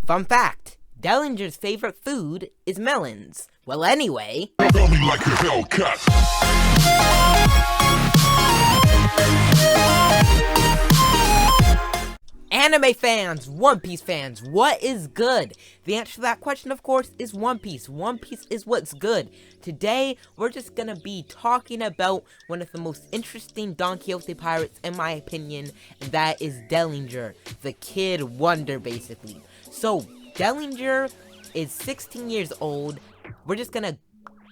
Fun fact, Dellinger's favorite food is melons. Well, anyway... Tell me like a Hellcat. Anime fans, One Piece fans, what is good? The answer to that question, of course, is One Piece. One Piece is what's good. Today, we're just gonna be talking about one of the most interesting Don Quixote pirates, in my opinion, and that is Dellinger, the Kid Wonder, basically. So, Dellinger is 16 years old. We're just gonna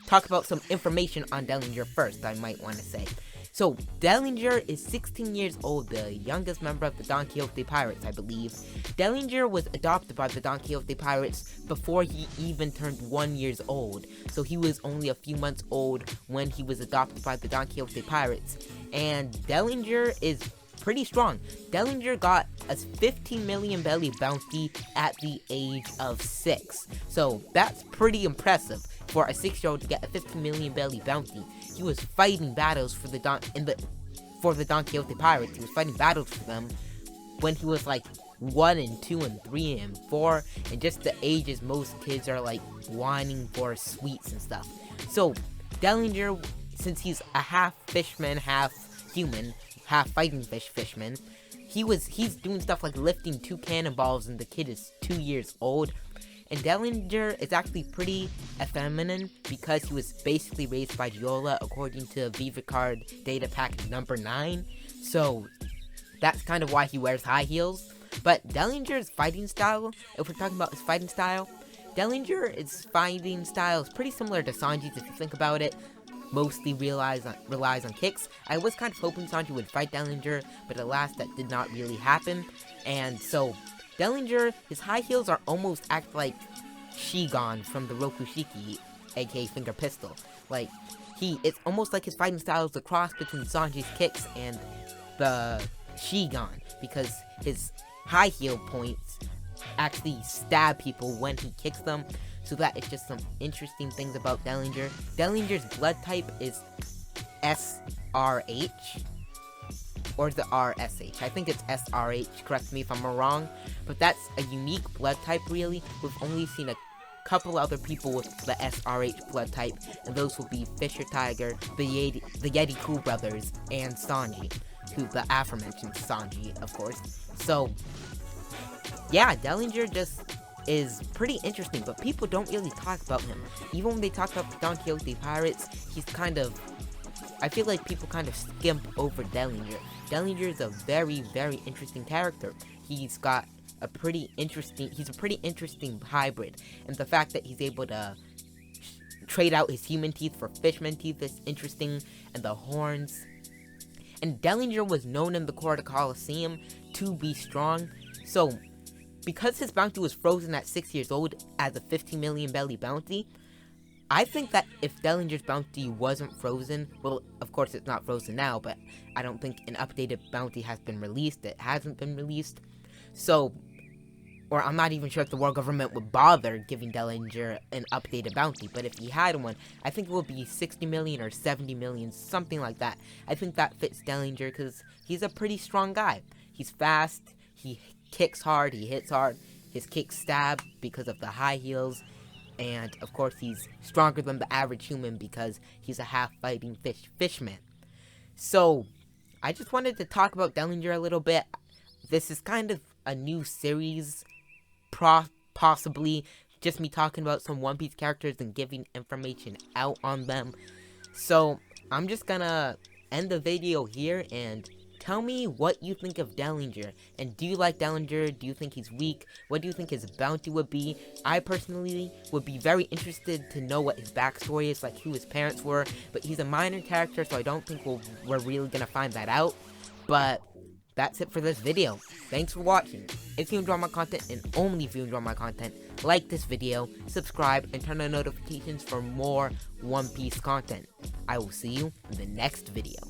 talk about some information on Dellinger first, I might want to say. So, Dellinger is 16 years old, the youngest member of the Don Quixote Pirates, I believe. Dellinger was adopted by the Don Quixote Pirates before he even turned 1 year old. So he was only a few months old when he was adopted by the Don Quixote Pirates. And Dellinger is pretty strong. Dellinger got a 15 million belly bounty at the age of 6. So that's pretty impressive for a 6-year-old to get a 15 million belly bounty. He was fighting battles for the Don Quixote Pirates. He was fighting battles for them when he was like 1 and 2 and 3 and 4, and just the ages most kids are like whining for sweets and stuff. So Dellinger, since he's a half fishman, half human, half fighting fishman, he's doing stuff like lifting 2 cannonballs, and the kid is 2 years old. And Dellinger is actually pretty effeminate because he was basically raised by Giola according to Viva Card data pack number 9. So that's kind of why he wears high heels. But Dellinger's fighting style, if we're talking about his fighting style, Dellinger's fighting style is pretty similar to Sanji's if you think about it. Mostly relies on kicks. I was kind of hoping Sanji would fight Dellinger, but alas, that did not really happen. And so Dellinger, his high heels are almost act like Shigon from the Rokushiki, aka Finger Pistol. Like, it's almost like his fighting style is a cross between Sanji's kicks and the Shigon, because his high heel points actually stab people when he kicks them. So that is just some interesting things about Dellinger. Dellinger's blood type is SRH. Or the RSH. I think it's SRH, correct me if I'm wrong. But that's a unique blood type, really. We've only seen a couple other people with the SRH blood type, and those will be Fisher Tiger, the Yeti Cool Brothers, and Sanji, who the aforementioned Sanji, of course. So, yeah, Dellinger just is pretty interesting, but people don't really talk about him. Even when they talk about the Don Quixote Pirates, he's kind of... I feel like people kind of skimp over Dellinger. Dellinger is a very, very interesting character. He's a pretty interesting hybrid. And the fact that he's able to trade out his human teeth for fishman teeth is interesting. And the horns. And Dellinger was known in the court of Colosseum to be strong. So, because his bounty was frozen at 6 years old as a 15 million belly bounty, I think that if Dellinger's bounty wasn't frozen, well, of course it's not frozen now, but I don't think an updated bounty has been released. It hasn't been released. So, or I'm not even sure if the world government would bother giving Dellinger an updated bounty, but if he had one, I think it would be 60 million or 70 million, something like that. I think that fits Dellinger because he's a pretty strong guy. He's fast, he kicks hard, he hits hard, his kicks stab because of the high heels. And, of course, he's stronger than the average human because he's a half-fighting fishman. So, I just wanted to talk about Dellinger a little bit. This is kind of a new series, possibly just me talking about some One Piece characters and giving information out on them. So, I'm just gonna end the video here and tell me what you think of Dellinger. And do you like Dellinger? Do you think he's weak? What do you think his bounty would be? I personally would be very interested to know what his backstory is, like who his parents were. But he's a minor character, so I don't think we're really gonna find that out. But that's it for this video. Thanks for watching. If you enjoy my content, and only if you enjoy my content, like this video, subscribe, and turn on notifications for more One Piece content. I will see you in the next video.